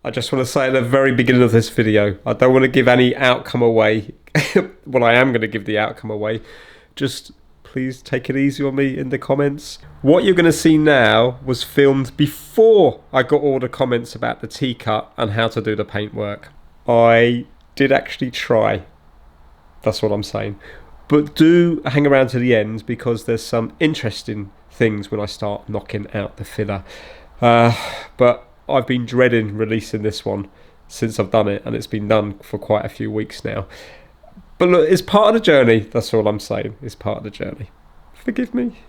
I just want to say at the very beginning of this video, I don't want to give any outcome away. Well, I am going to give the outcome away. Just please take it easy on me in the comments. What you're going to see now was filmed before I got all the comments about the T-cut and how to do the paintwork. I did actually try. That's what I'm saying. But do hang around to the end because there's some interesting things when I start knocking out the filler. But I've been dreading releasing this one since I've done it, and it's been done for quite a few weeks now. But look, it's part of the journey. That's all I'm saying. It's part of the journey. Forgive me.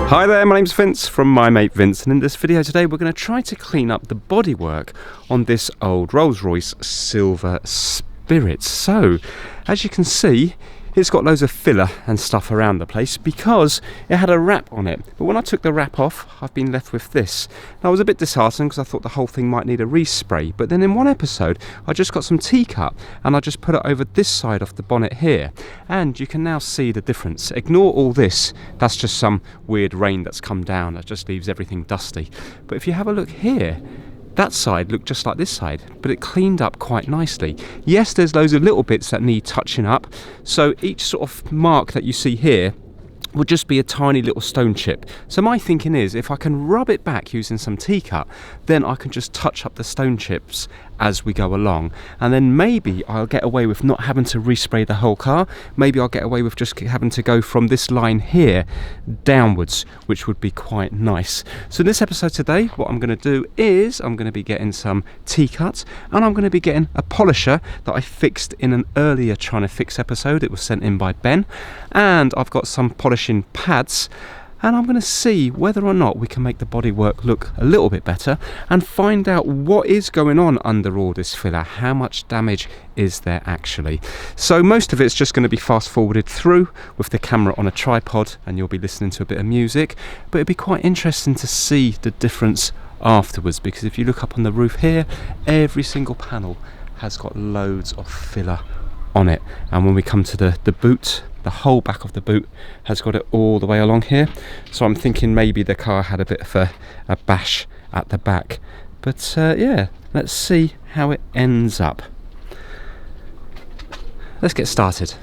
Hi there, my name's Vince from My Mate Vince, and in this video today we're going to try to clean up the bodywork on this old Rolls Royce Silver Spirit. So, as you can see, it's got loads of filler and stuff around the place because it had a wrap on it. But when I took the wrap off, I've been left with this. And I was a bit disheartened because I thought the whole thing might need a respray. But then in one episode, I just got some T-cut and I just put it over this side of the bonnet here. And you can now see the difference. Ignore all this. That's just some weird rain that's come down that just leaves everything dusty. But if you have a look here, that side looked just like this side, but it cleaned up quite nicely. Yes, there's loads of little bits that need touching up, so each sort of mark that you see here would just be a tiny little stone chip. So my thinking is, if I can rub it back using some T-cut, then I can just touch up the stone chips as we go along, and then maybe I'll get away with not having to respray the whole car. Maybe I'll get away with just having to go from this line here downwards, which would be quite nice. So in this episode today, what I'm going to do is I'm going to be getting some T-cut, and I'm going to be getting a polisher that I fixed in an earlier Trying to Fix episode. It was sent in by Ben, and I've got some polishing pads, and I'm going to see whether or not we can make the bodywork look a little bit better and find out what is going on under all this filler. How much damage is there actually? So most of it's just going to be fast forwarded through with the camera on a tripod, and you'll be listening to a bit of music, but it'd be quite interesting to see the difference afterwards, because if you look up on the roof here, every single panel has got loads of filler on it, and when we come to the boot, the whole back of the boot has got it all the way along here. So I'm thinking maybe the car had a bit of a bash at the back. But yeah, let's see how it ends up. Let's get started.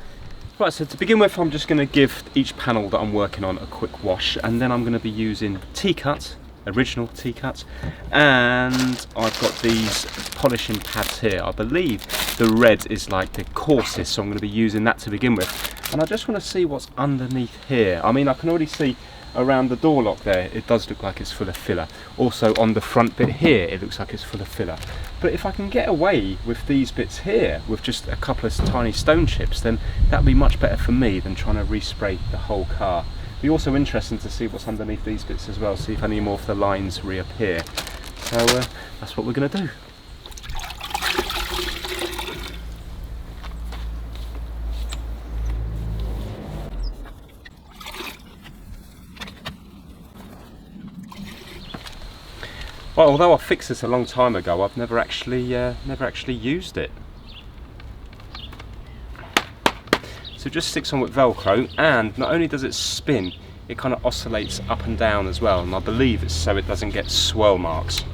Right, so to begin with, I'm just going to give each panel that I'm working on a quick wash, and then I'm going to be using T-cut, original T-cut, and I've got these polishing pads here. I believe the red is like the coarsest, so I'm going to be using that to begin with. And I just want to see what's underneath here. I mean, I can already see around the door lock there, it does look like it's full of filler. Also on the front bit here, it looks like it's full of filler. But if I can get away with these bits here, with just a couple of tiny stone chips, then that'd be much better for me than trying to respray the whole car. It'd be also interesting to see what's underneath these bits as well, see if any more of the lines reappear. So that's what we're going to do. Well, although I fixed this a long time ago, I've never actually used it. So it just sticks on with Velcro, and not only does it spin, it kind of oscillates up and down as well, and I believe it's so it doesn't get swirl marks.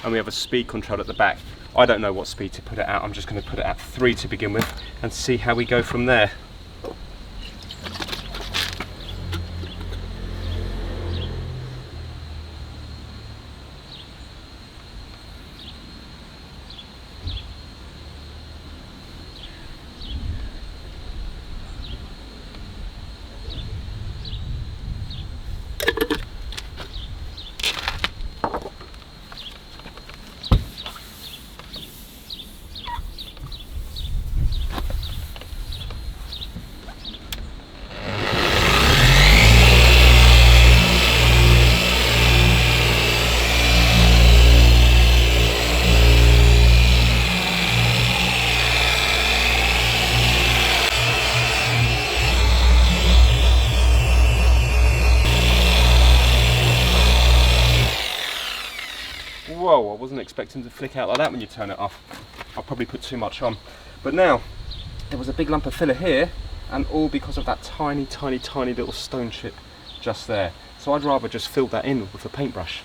And we have a speed control at the back. I don't know what speed to put it at. I'm just going to put it at 3 to begin with and see how we go from there. wasn't expecting to flick out like that when you turn it off. I'll probably put too much on. But now, there was a big lump of filler here, and all because of that tiny, tiny, tiny little stone chip just there. So I'd rather just fill that in with a paintbrush.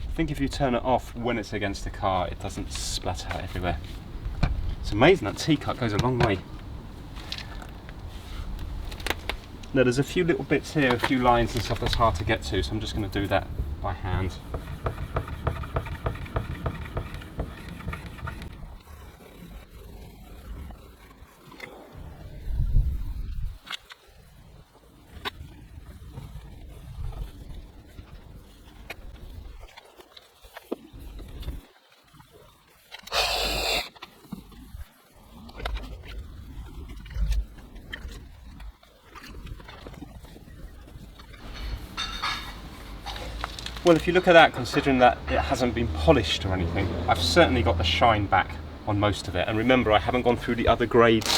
I think if you turn it off when it's against the car, it doesn't splatter out everywhere. It's amazing, that T-cut goes a long way. Now there's a few little bits here, a few lines and stuff that's hard to get to, so I'm just going to do that by hand. Well, if you look at that, considering that it hasn't been polished or anything, I've certainly got the shine back on most of it. And remember, I haven't gone through the other grades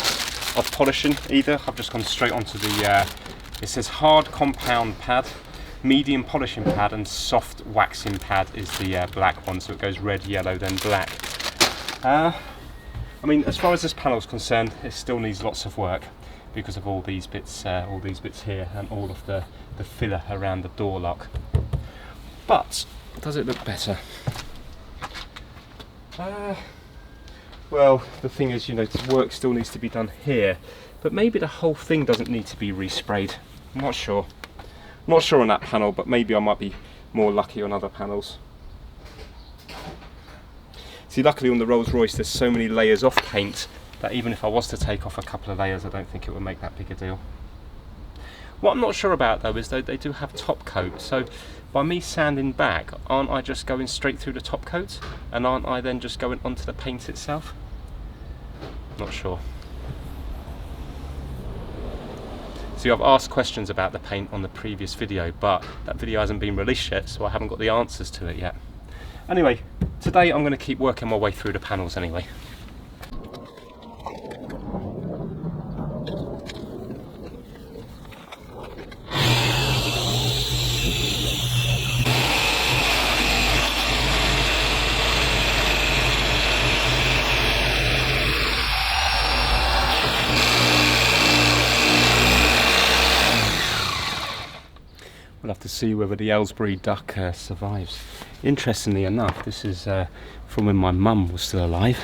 of polishing either. I've just gone straight onto the, it says hard compound pad, medium polishing pad, and soft waxing pad is the black one. So it goes red, yellow, then black. I mean, as far as this panel is concerned, it still needs lots of work because of all these bits here and all of the filler around the door lock. But does it look better? Well, the thing is, you know, work still needs to be done here, but maybe the whole thing doesn't need to be resprayed. I'm not sure. I'm not sure on that panel, but maybe I might be more lucky on other panels. See, luckily on the Rolls Royce there's so many layers of paint that even if I was to take off a couple of layers, I don't think it would make that big a deal. What I'm not sure about though is that they do have top coat, so by me sanding back, aren't I just going straight through the top coat? And aren't I then just going onto the paint itself? Not sure. See, I've asked questions about the paint on the previous video, but that video hasn't been released yet, so I haven't got the answers to it yet. Anyway, today I'm going to keep working my way through the panels anyway. We'll have to see whether the Aylesbury duck survives. Interestingly enough, this is from when my mum was still alive.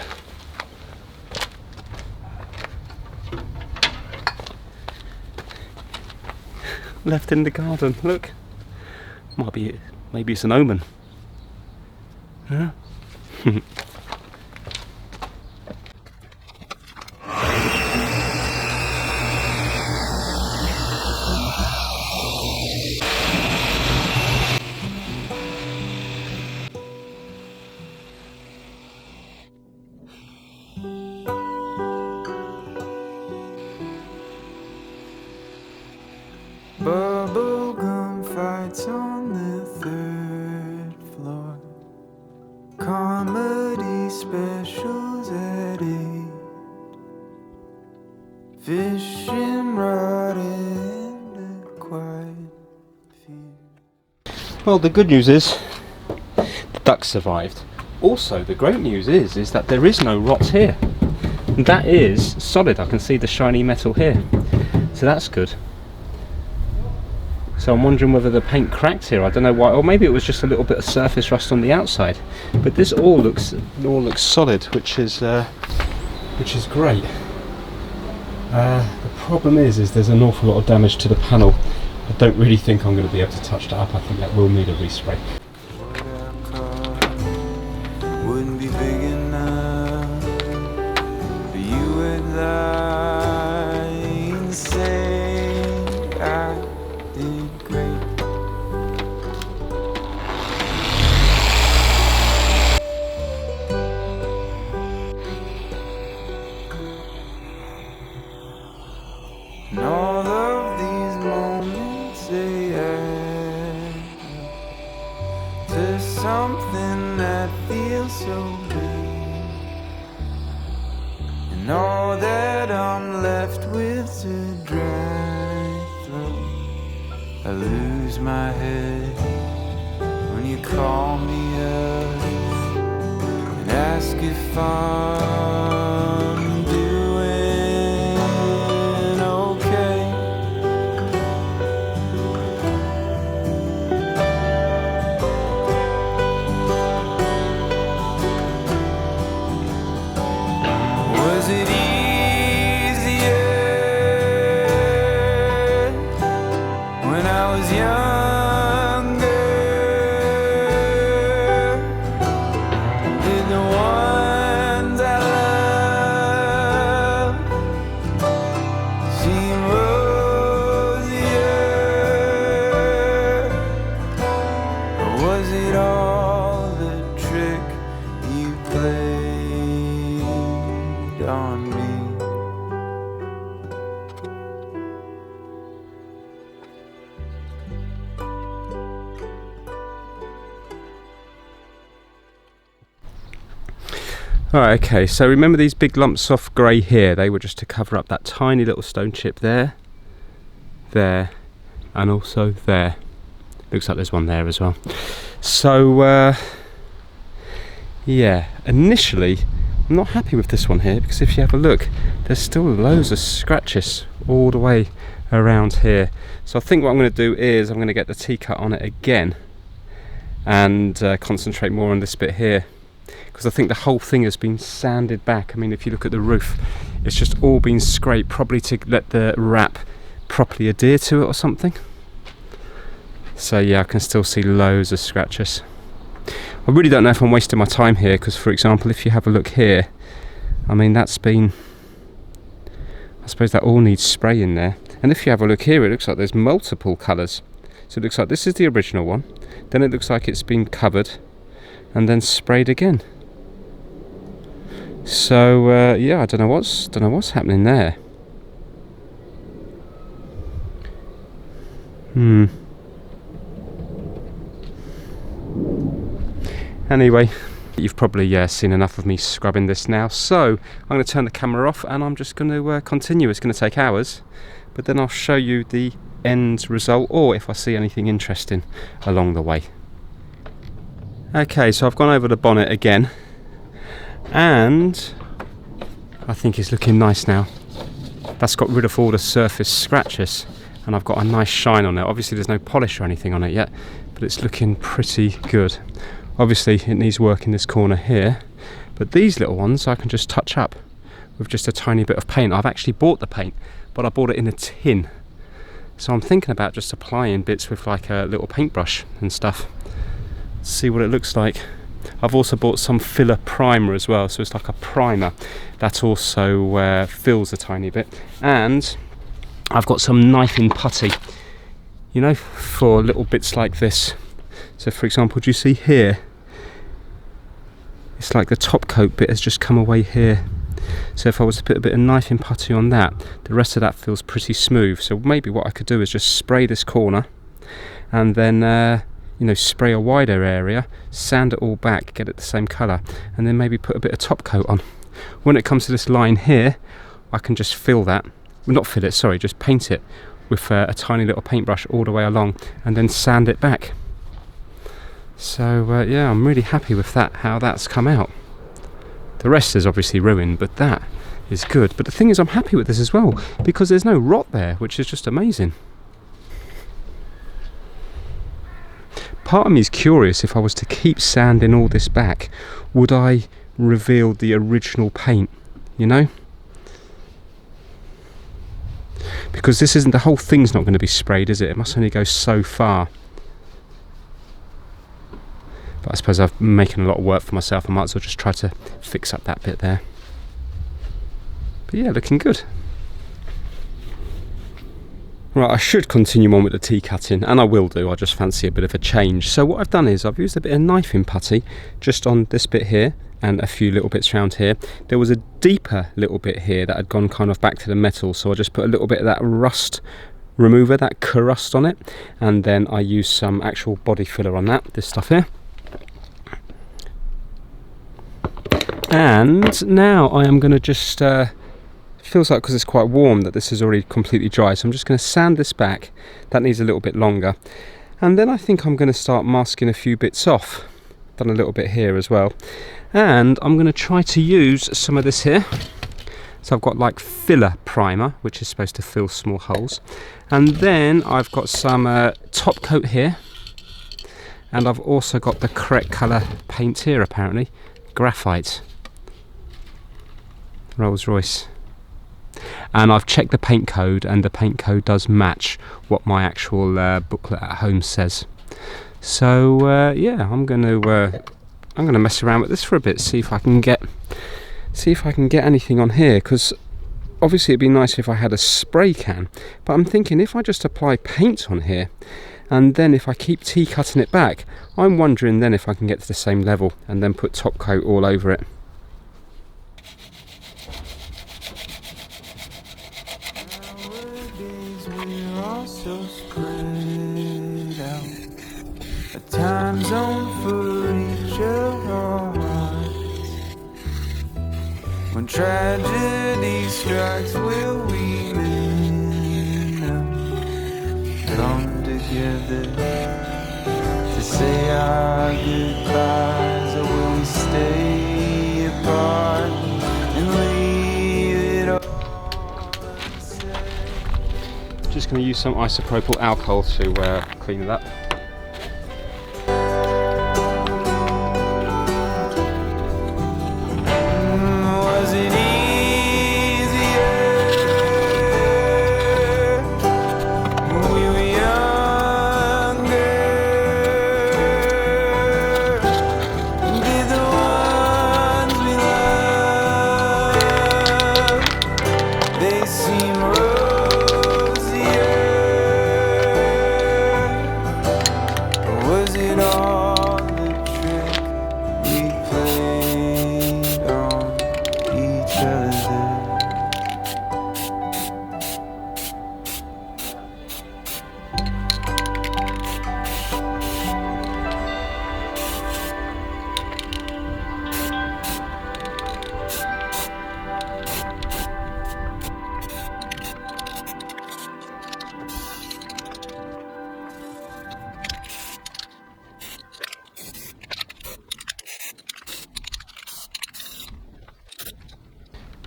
Left in the garden, look. Might be, maybe it's an omen. Huh? Bubblegum fights on the third floor. Comedy specials at 8. Fishing rod and a quiet few. Well, the good news is the duck survived. Also, the great news is that there is no rot here. And that is solid. I can see the shiny metal here. So that's good. So I'm wondering whether the paint cracked here. I don't know why, or maybe it was just a little bit of surface rust on the outside. But this all looks solid, which is great. The problem is there's an awful lot of damage to the panel. I don't really think I'm going to be able to touch that up. I think that will need a respray. Wouldn't be big enough. And all that I'm left with's a dry throat. I lose my head when you call me up and ask if I'm doing okay. Was it easier when I was younger? Did the ones I love seem rosier? Or was it all the trick you played on me? Alright, okay, so remember these big lumps of grey here? They were just to cover up that tiny little stone chip there, there, and also there. Looks like there's one there as well. So, yeah, initially, I'm not happy with this one here, because if you have a look, there's still loads of scratches all the way around here. So I think what I'm going to do is I'm going to get the T-cut on it again and concentrate more on this bit here, because I think the whole thing has been sanded back. I mean, if you look at the roof, it's just all been scraped, probably to let the wrap properly adhere to it or something. So yeah, I can still see loads of scratches. I really don't know if I'm wasting my time here, because for example, if you have a look here, I mean, that's been, I suppose that all needs spray in there. And if you have a look here, it looks like there's multiple colours. So it looks like this is the original one, then it looks like it's been covered and then sprayed again. So yeah, I don't know what's happening there. Anyway, you've probably seen enough of me scrubbing this now, so I'm going to turn the camera off and I'm just going to continue. It's going to take hours, but then I'll show you the end result, or if I see anything interesting along the way. Okay, so I've gone over the bonnet again, and I think it's looking nice now. That's got rid of all the surface scratches, and I've got a nice shine on it. Obviously there's no polish or anything on it yet, but it's looking pretty good. Obviously it needs work in this corner here, but these little ones I can just touch up with just a tiny bit of paint. I've actually bought the paint, but I bought it in a tin. So I'm thinking about just applying bits with like a little paintbrush and stuff. See what it looks like. I've also bought some filler primer as well, so it's like a primer that also fills a tiny bit. And I've got some knifing putty, you know, for little bits like this. So for example, do you see here, it's like the top coat bit has just come away here. So if I was to put a bit of knifing putty on that, the rest of that feels pretty smooth. So maybe what I could do is just spray this corner and then you know, spray a wider area, sand it all back, get it the same colour, and then maybe put a bit of top coat on. When it comes to this line here, I can just fill that, well, not fill it, sorry, just paint it with a tiny little paintbrush all the way along and then sand it back. So yeah, I'm really happy with that, how that's come out. The rest is obviously ruined, but that is good. But the thing is, I'm happy with this as well, because there's no rot there, which is just amazing. Part of me is curious, if I was to keep sanding all this back, would I reveal the original paint, you know? Because this isn't, the whole thing's not going to be sprayed, is it? It must only go so far. But I suppose I'm making a lot of work for myself. I might as well just try to fix up that bit there. But yeah, looking good. Right, I should continue on with the tea cutting, and I will do. I just fancy a bit of a change. So what I've done is I've used a bit of knifing putty just on this bit here and a few little bits around here. There was a deeper little bit here that had gone kind of back to the metal, so I just put a little bit of that rust remover, that crust on it, and then I used some actual body filler on that, this stuff here. And now I am going to just, feels like because it's quite warm that this is already completely dry, so I'm just going to sand this back. That needs a little bit longer. And then I think I'm going to start masking a few bits off. Done a little bit here as well. And I'm going to try to use some of this here. So I've got like filler primer, which is supposed to fill small holes. And then I've got some top coat here. And I've also got the correct colour paint here apparently. Graphite. Rolls Royce. And I've checked the paint code, and the paint code does match what my actual booklet at home says. So yeah, I'm going to mess around with this for a bit, see if I can get anything on here, because obviously it'd be nice if I had a spray can, but I'm thinking if I just apply paint on here and then if I keep T-cutting it back, I'm wondering then if I can get to the same level and then put top coat all over it. Time zone for each of our hearts. When tragedy strikes, will we men come together to say our goodbyes, or will we stay apart and leave it all unsaid? Just going to use some isopropyl alcohol to clean it up.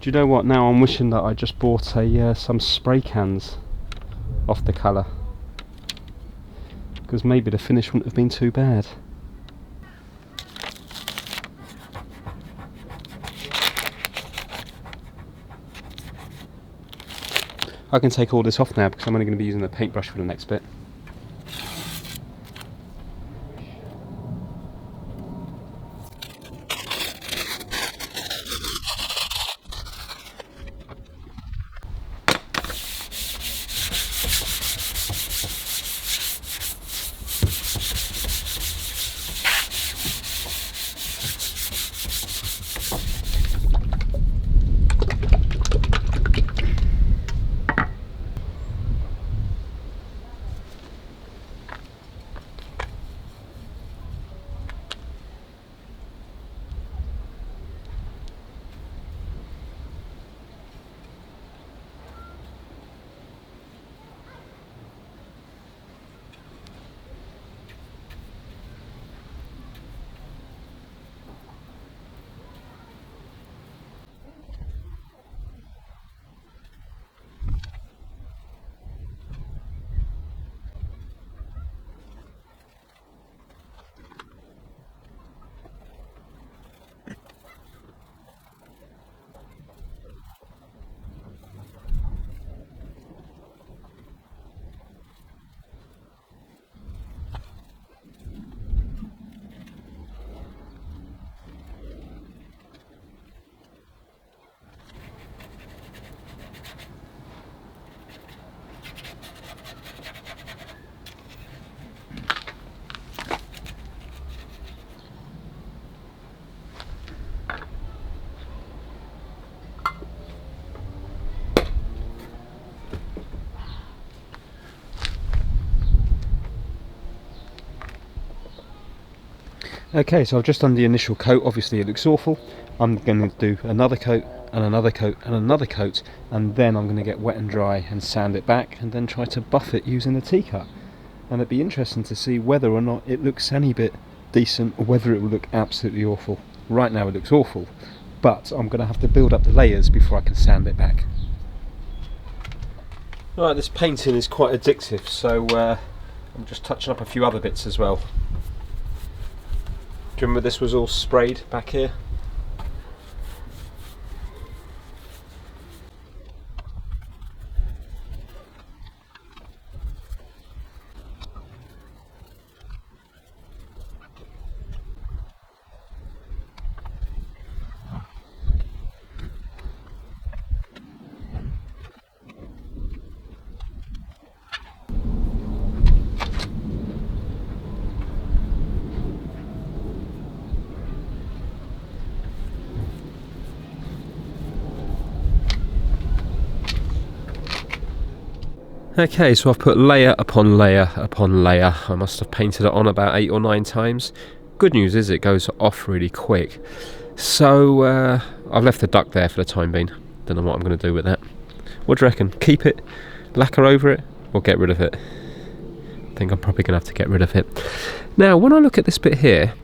Do you know what, now I'm wishing that I just bought some spray cans off the colour, because maybe the finish wouldn't have been too bad. I can take all this off now because I'm only going to be using the paintbrush for the next bit. Okay, so I've just done the initial coat. Obviously it looks awful. I'm going to do another coat and another coat and another coat, and then I'm going to get wet and dry and sand it back and then try to buff it using a T-cut. And it'd be interesting to see whether or not it looks any bit decent or whether it will look absolutely awful. Right now it looks awful, but I'm going to have to build up the layers before I can sand it back. Right, this painting is quite addictive, so I'm just touching up a few other bits as well. Do you remember this was all sprayed back here? Okay, so I've put layer upon layer upon layer. I must have painted it on about 8 or 9 times. Good news is it goes off really quick. So I've left the duck there for the time being. Don't know what I'm going to do with that. What do you reckon? Keep it, lacquer over it, or get rid of it? I think I'm probably going to have to get rid of it. Now, when I look at this bit here,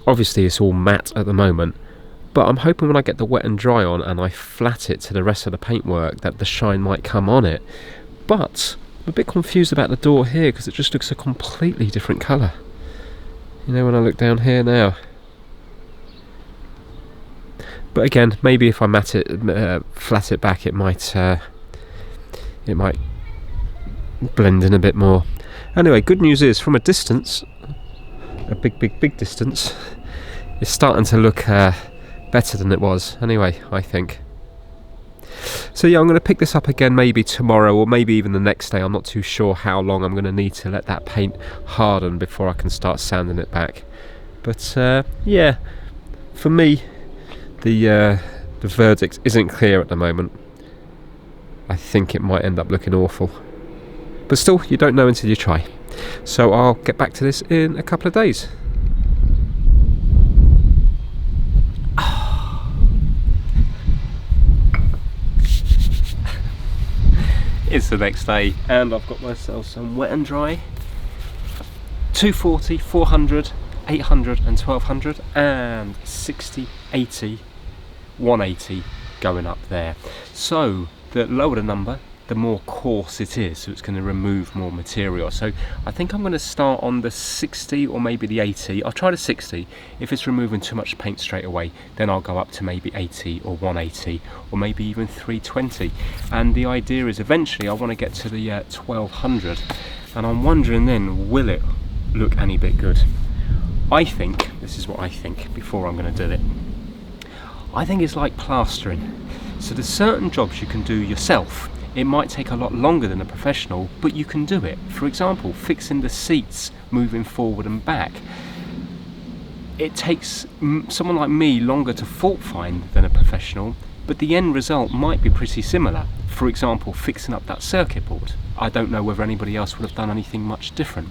obviously it's all matte at the moment, but I'm hoping when I get the wet and dry on and I flat it to the rest of the paintwork that the shine might come on it. But I'm a bit confused about the door here because it just looks a completely different colour. You know, when I look down here now. But again, maybe if I matte it, flat it back, it might blend in a bit more. Anyway, good news is from a distance, a big distance, it's starting to look better than it was. Anyway, I think. So yeah, I'm going to pick this up again maybe tomorrow or maybe even the next day. I'm not too sure how long I'm going to need to let that paint harden before I can start sanding it back. But yeah, for me, the verdict isn't clear at the moment. I think it might end up looking awful. But still, you don't know until you try. So I'll get back to this in a couple of days. It's the next day and I've got myself some wet and dry 240, 400, 800 and 1200 and 60, 80, 180 going up there. So the lower the number, the more coarse it is, so it's going to remove more material. So I think I'm going to start on the 60 or maybe the 80. I'll try the 60. If it's removing too much paint straight away, then I'll go up to maybe 80 or 180 or maybe even 320. And the idea is eventually I want to get to the 1200, and I'm wondering then, will it look any bit good? I think, this is what I think before I'm going to do it, I think it's like plastering. So there's certain jobs you can do yourself. It might take a lot longer than a professional, but you can do it. For example, fixing the seats, moving forward and back. It takes someone like me longer to fault find than a professional, but the end result might be pretty similar. For example, fixing up that circuit board. I don't know whether anybody else would have done anything much different.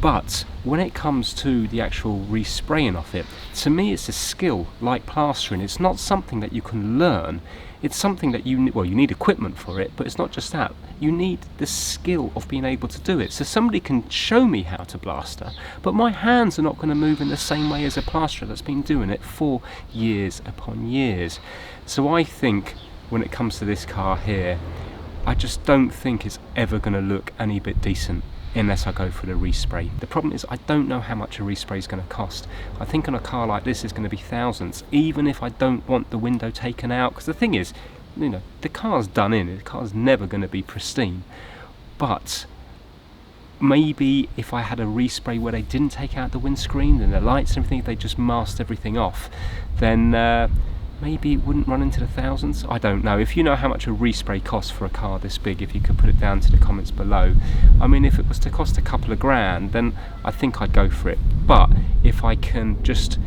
But when it comes to the actual respraying of it, to me it's a skill like plastering. It's not something that you can learn. It's something that you need equipment for it, but it's not just that. You need the skill of being able to do it. So somebody can show me how to plaster, but my hands are not going to move in the same way as a plasterer that's been doing it for years upon years. So I think when it comes to this car here, I just don't think it's ever going to look any bit decent unless I go for the respray. The problem is I don't know how much a respray is going to cost. I think on a car like this it's going to be thousands, even if I don't want the window taken out, because the thing is, you know, the car's done in, the car's never going to be pristine. But maybe if I had a respray where they didn't take out the windscreen and the lights and everything, they just masked everything off, then maybe it wouldn't run into the thousands. I don't know. If you know how much a respray costs for a car this big, if you could put it down to the comments below. I mean, if it was to cost a couple of grand, then I think I'd go for it. But if I can just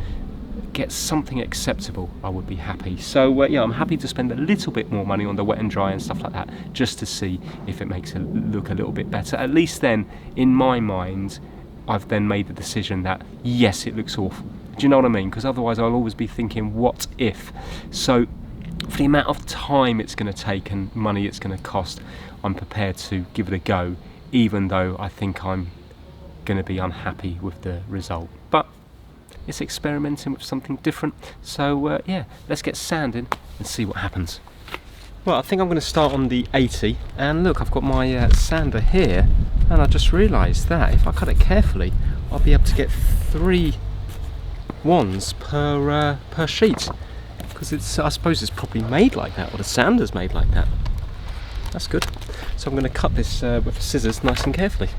get something acceptable, I would be happy. So yeah, I'm happy to spend a little bit more money on the wet and dry and stuff like that, just to see if it makes it look a little bit better. At least then, in my mind, I've then made the decision that yes, it looks awful. Do you know what I mean? Because otherwise I'll always be thinking, what if? So for the amount of time it's going to take and money it's going to cost, I'm prepared to give it a go, even though I think I'm going to be unhappy with the result. But it's experimenting with something different. So yeah, let's get sanding and see what happens. Well, I think I'm going to start on the 80, and look, I've got my sander here, and I just realised that if I cut it carefully, I'll be able to get 3 wands per sheet, because it's, I suppose it's probably made like that, or the sander's made like that. That's good. So I'm going to cut this with scissors nice and carefully.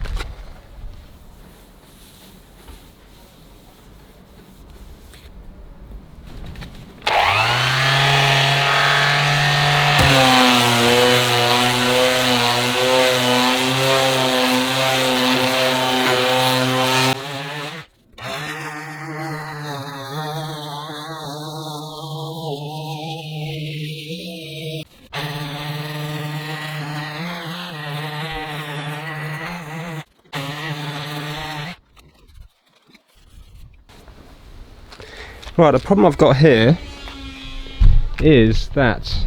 Right, the problem I've got here is that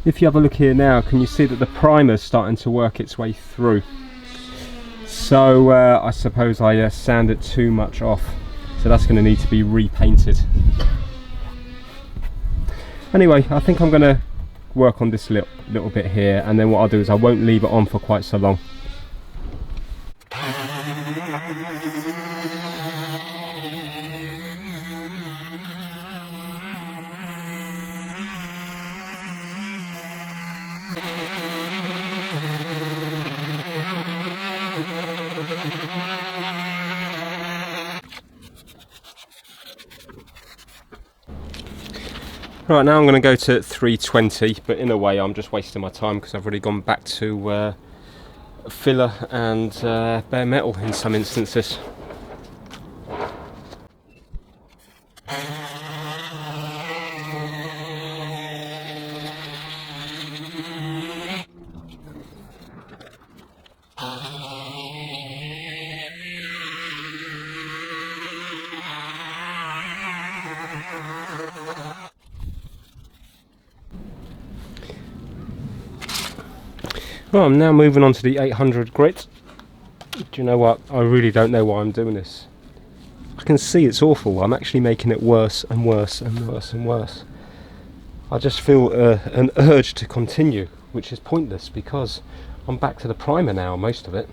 if you have a look here now, can you see that the primer's starting to work its way through? So I suppose I sanded too much off, so that's going to need to be repainted. Anyway, I think I'm going to work on this little bit here, and then what I'll do is I won't leave it on for quite so long. Right, now I'm going to go to 320, but in a way I'm just wasting my time because I've already gone back to filler and bare metal in some instances. Well, I'm now moving on to the 800 grit. Do you know what? I really don't know why I'm doing this. I can see it's awful. I'm actually making it worse and worse and worse and worse. I just feel an urge to continue, which is pointless because I'm back to the primer now, most of it.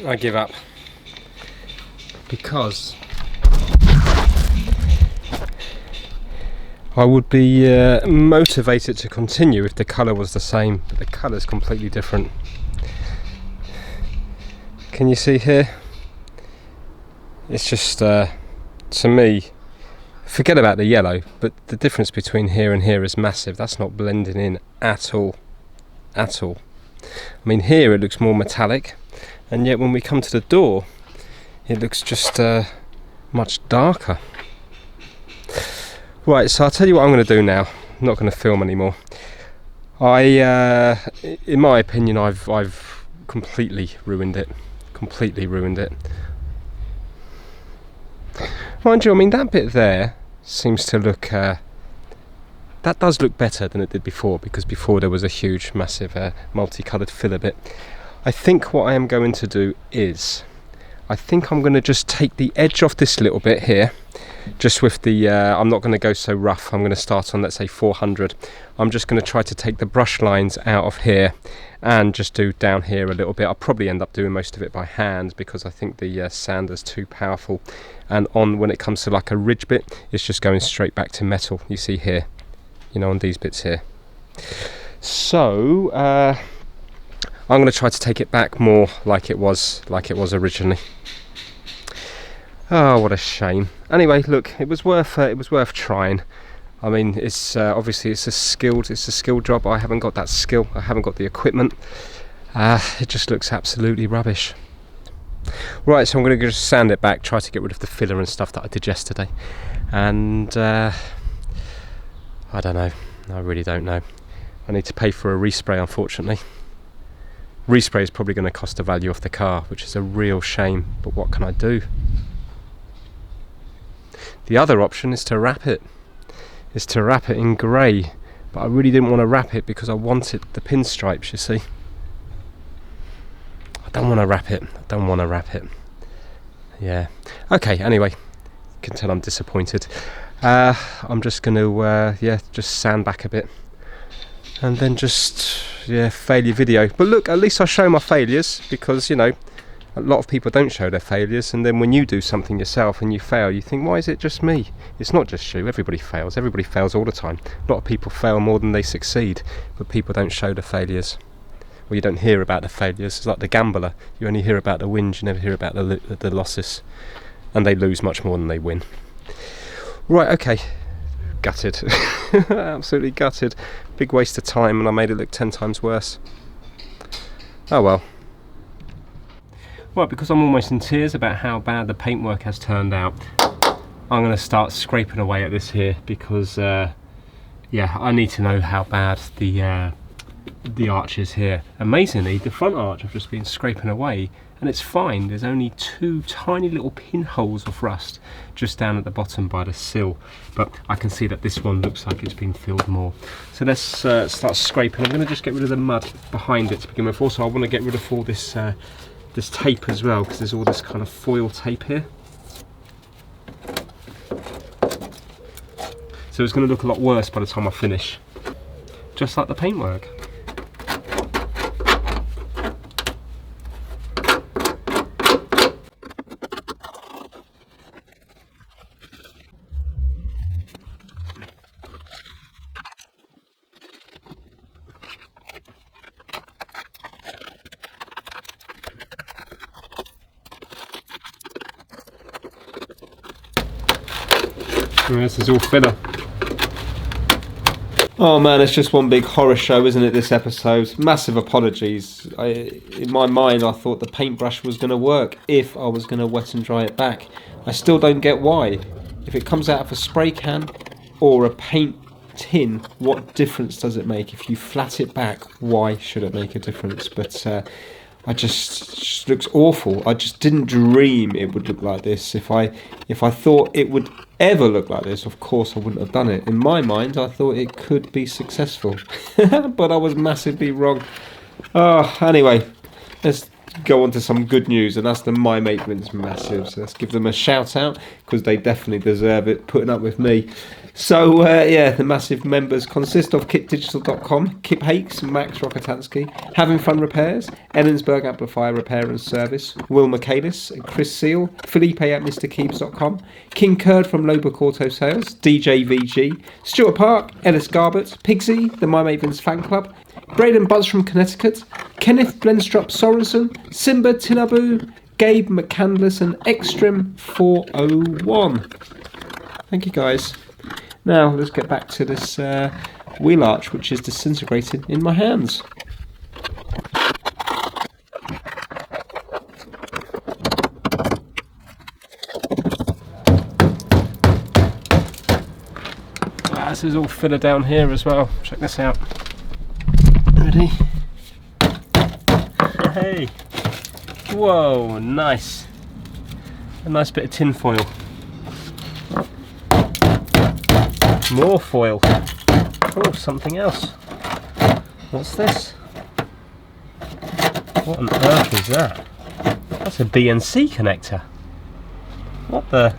I give up because I would be motivated to continue if the colour was the same, but the colour is completely different. Can you see here? It's just to me, forget about the yellow, but the difference between here and here is massive. That's not blending in at all, at all. I mean, here it looks more metallic, and yet when we come to the door it looks just much darker. Right, so I'll tell you what I'm going to do now. I'm not going to film anymore. In my opinion, I've completely ruined it. Completely ruined it. Mind you, I mean, that bit there seems to look that does look better than it did before, because before there was a huge massive multicoloured filler bit. I think what I am going to do is I think I'm going to just take the edge off this little bit here, just with the I'm not going to go so rough. I'm going to start on, let's say, 400. I'm just going to try to take the brush lines out of here and just do down here a little bit. I'll probably end up doing most of it by hand because I think the sander's too powerful, and on when it comes to like a ridge bit, it's just going straight back to metal. You see here, you know, on these bits here. So I'm going to try to take it back more like it was originally. Oh, what a shame. Anyway, look, it was worth trying. I mean, it's obviously it's a skilled job. I haven't got that skill. I haven't got the equipment. It just looks absolutely rubbish. Right, so I'm going to just sand it back, try to get rid of the filler and stuff that I did yesterday. And I don't know. I really don't know. I need to pay for a respray, unfortunately. Respray is probably going to cost the value of the car, which is a real shame. But what can I do? The other option is to wrap it. Is to wrap it in grey. But I really didn't want to wrap it because I wanted the pinstripes, you see. I don't want to wrap it. I don't want to wrap it. Yeah. Okay, anyway. You can tell I'm disappointed. I'm just going to, just sand back a bit. And then just, failure video. But look, at least I show my failures. Because, you know, a lot of people don't show their failures. And then when you do something yourself and you fail, you think, why is it just me? It's not just you. Everybody fails. Everybody fails all the time. A lot of people fail more than they succeed. But people don't show the failures. Well, you don't hear about the failures. It's like the gambler. You only hear about the wins. You never hear about the losses. And they lose much more than they win. Right, okay. Gutted. Absolutely gutted. Big waste of time, and I made it look 10 times worse. Oh well. Right, because I'm almost in tears about how bad the paintwork has turned out, I'm going to start scraping away at this here because, I need to know how bad the arch is here. Amazingly, the front arch I've just been scraping away and it's fine. There's only 2 tiny little pinholes of rust just down at the bottom by the sill, but I can see that this one looks like it's been filled more. So let's start scraping. I'm going to just get rid of the mud behind it to begin with. Also, I want to get rid of all this this tape as well, because there's all this kind of foil tape here. So it's going to look a lot worse by the time I finish, just like the paintwork. This is all filler. Oh man, it's just one big horror show, isn't it, this episode? Massive apologies. In my mind, I thought the paintbrush was going to work if I was going to wet and dry it back. I still don't get why. If it comes out of a spray can or a paint tin, what difference does it make? If you flat it back, why should it make a difference? But I just looks awful. I just didn't dream it would look like this. If I thought it would ever look like this, of course I wouldn't have done it. In my mind, I thought it could be successful, but I was massively wrong. Anyway, let's go on to some good news, and that's the My Mate Vince Massive. So let's give them a shout out, because they definitely deserve it, putting up with me. So the Massive members consist of kitdigital.com, Kip Hakes, Max Rokotansky, Having Fun Repairs, Ellensburg Amplifier Repair and Service, Will Michaelis, Chris Seal, Felipe at MrKeebs.com, King Kurd from Lowbook Auto Sales, DJ VG, Stuart Park, Ellis Garbett, Pigsy, the My Mate Vince Fan Club, Braden Buzz from Connecticut, Kenneth Blenstrup Sorensen, Simba Tinabu, Gabe McCandless and Extreme 401. Thank you guys. Now let's get back to this wheel arch, which is disintegrating in my hands. This is all filler down here as well. Check this out. Ready? Hey! Whoa, nice. A nice bit of tin foil. More foil. Oh, something else. What's this? What on earth is that? That's a BNC connector. What the?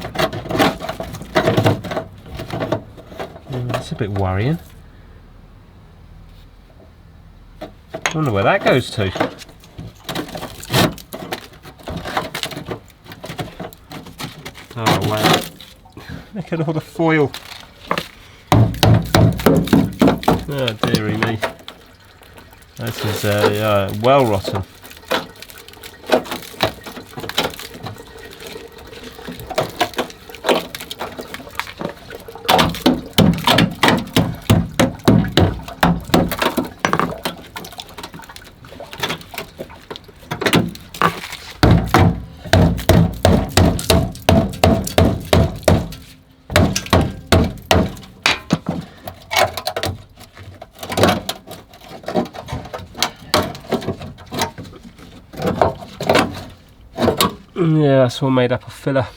That's a bit worrying. I wonder where that goes to. Oh wow. Look at all the foil. Oh dearie me. This is well rotten. Yeah, that's all made up of filler.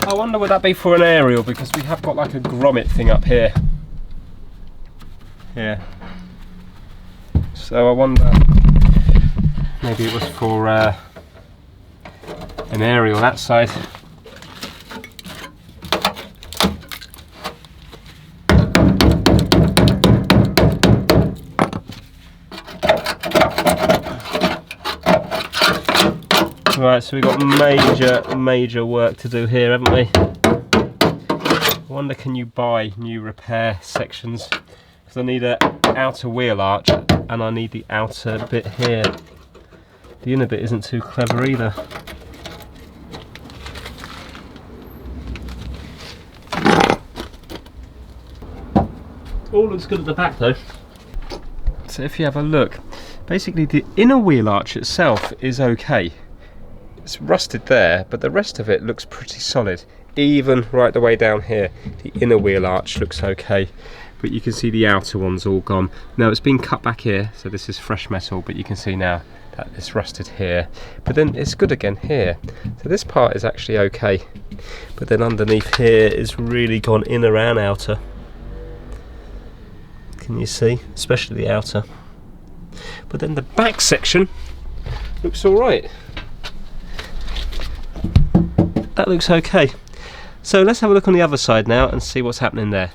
I wonder would that be for an aerial, because we have got like a grommet thing up here. Yeah. So I wonder, maybe it was for an aerial that side. Right, so we've got major work to do here, haven't we? I wonder, can you buy new repair sections? Because I need an outer wheel arch and I need the outer bit here. The inner bit isn't too clever either. All looks good at the back though. So if you have a look, basically the inner wheel arch itself is okay. It's rusted there, but the rest of it looks pretty solid. Even right the way down here, the inner wheel arch looks okay, but you can see the outer one's all gone. Now it's been cut back here, so this is fresh metal, but you can see now that it's rusted here. But then it's good again here. So this part is actually okay, but then underneath here is really gone inner and outer. Can you see? Especially the outer. But then the back section looks all right. That looks okay. So let's have a look on the other side now and see what's happening there.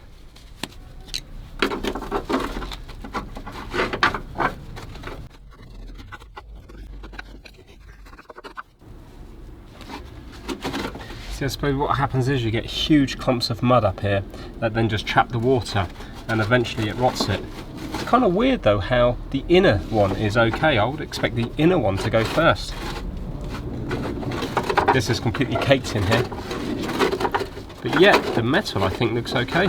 See, I suppose what happens is you get huge clumps of mud up here that then just trap the water and eventually it rots it. It's kind of weird though how the inner one is okay. I would expect the inner one to go first. This is completely caked in here, but yet the metal I think looks okay.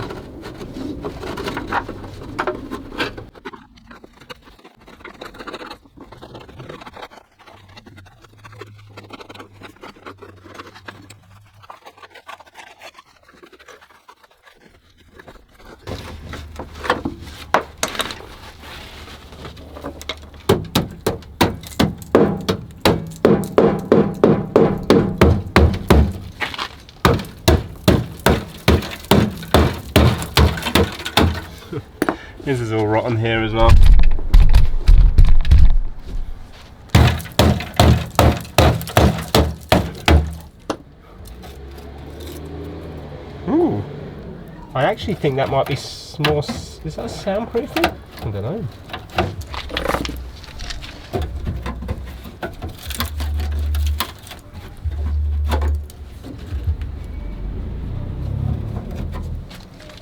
This is all rotten here as well. Ooh, I actually think that might be more. Is that soundproofing? I don't know.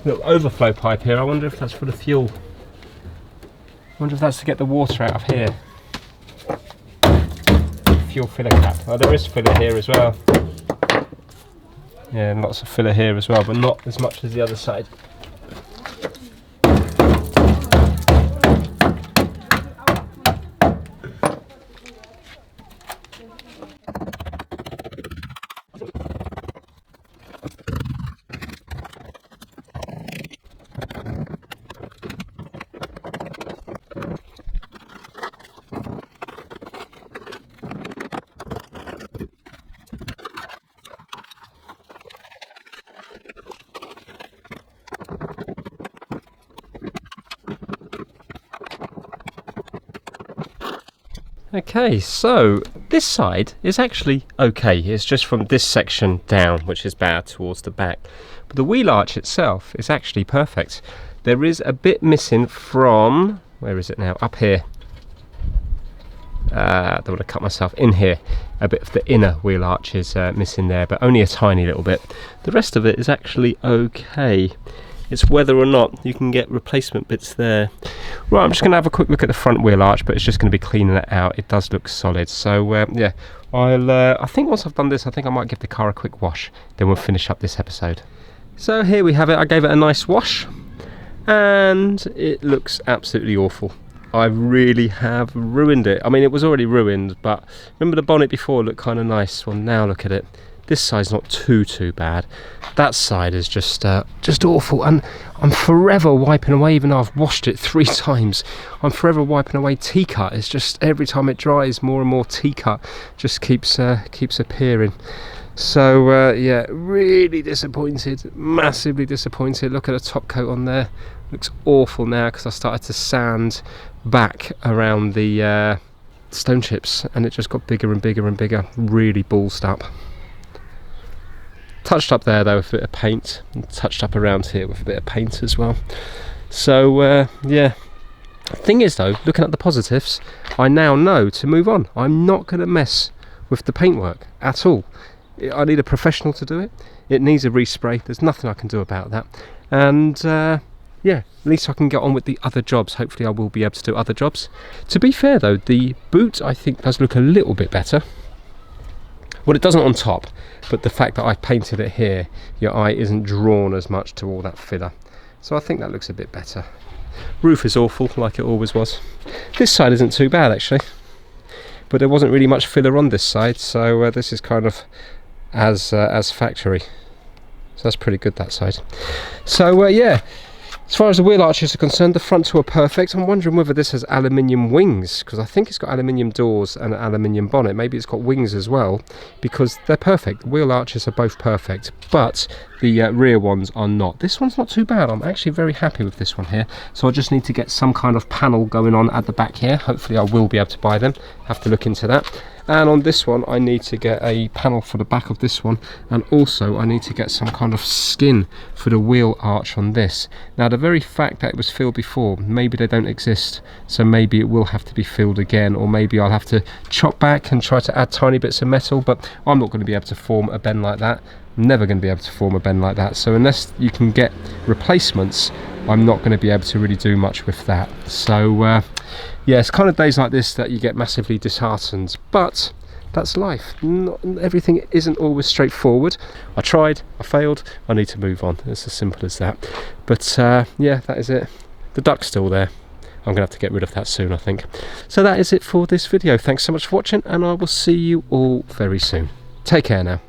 Little overflow pipe here. I wonder if that's for the fuel. I wonder if that's to get the water out of here. Fuel filler cap. Oh, there is filler here as well. Yeah, and lots of filler here as well, but not as much as the other side. Okay, so this side is actually okay. It's just from this section down, which is bad, towards the back. But the wheel arch itself is actually perfect. There is a bit missing from, where is it now? Up here. I don't want to cut myself in here. A bit of the inner wheel arch is missing there, but only a tiny little bit. The rest of it is actually okay. It's whether or not you can get replacement bits there. Right, I'm just going to have a quick look at the front wheel arch, but it's just going to be cleaning it out. It does look solid. So yeah, I think once I've done this, I think I might give the car a quick wash. Then we'll finish up this episode. So here we have it. I gave it a nice wash, and it looks absolutely awful. I really have ruined it. I mean, it was already ruined, but remember the bonnet before looked kind of nice. Well, now look at it. This side's not too bad. That side is just awful, and I'm forever wiping away, even though I've washed it 3 times. I'm forever wiping away T-cut. It's just every time it dries, more and more T-cut just keeps appearing. So yeah, really disappointed, massively disappointed. Look at the top coat on there. Looks awful now because I started to sand back around the stone chips, and it just got bigger and bigger and bigger. Really ballsed up. Touched up there though with a bit of paint, and touched up around here with a bit of paint as well. So yeah, thing is though, looking at the positives, I now know to move on. I'm not going to mess with the paintwork at all. I need a professional to do it. It needs a respray. There's nothing I can do about that. And yeah, at least I can get on with the other jobs. Hopefully I will be able to do other jobs. To be fair though, the boot I think does look a little bit better. Well, it doesn't on top, but the fact that I painted it here, your eye isn't drawn as much to all that filler. So I think that looks a bit better. Roof is awful, like it always was. This side isn't too bad actually, but there wasn't really much filler on this side, so this is kind of as factory. So that's pretty good, that side. So yeah, as far as the wheel arches are concerned, the front two are perfect. I'm wondering whether this has aluminium wings, because I think it's got aluminium doors and an aluminium bonnet. Maybe it's got wings as well, because they're perfect. The wheel arches are both perfect, but the rear ones are not. This one's not too bad. I'm actually very happy with this one here. So I just need to get some kind of panel going on at the back here. Hopefully I will be able to buy them. Have to look into that. And on this one I need to get a panel for the back of this one, and also I need to get some kind of skin for the wheel arch on this. Now the very fact that it was filled before, maybe they don't exist, so maybe it will have to be filled again, or maybe I'll have to chop back and try to add tiny bits of metal, but I'm not going to be able to form a bend like that. I'm never going to be able to form a bend like that, so unless you can get replacements, I'm not going to be able to really do much with that. So yeah, it's kind of days like this that you get massively disheartened, but that's life. Everything isn't always straightforward. I tried, I failed, I need to move on. It's as simple as that. But yeah, that is it. The duck's still there. I'm going to have to get rid of that soon, I think. So that is it for this video. Thanks so much for watching, and I will see you all very soon. Take care now.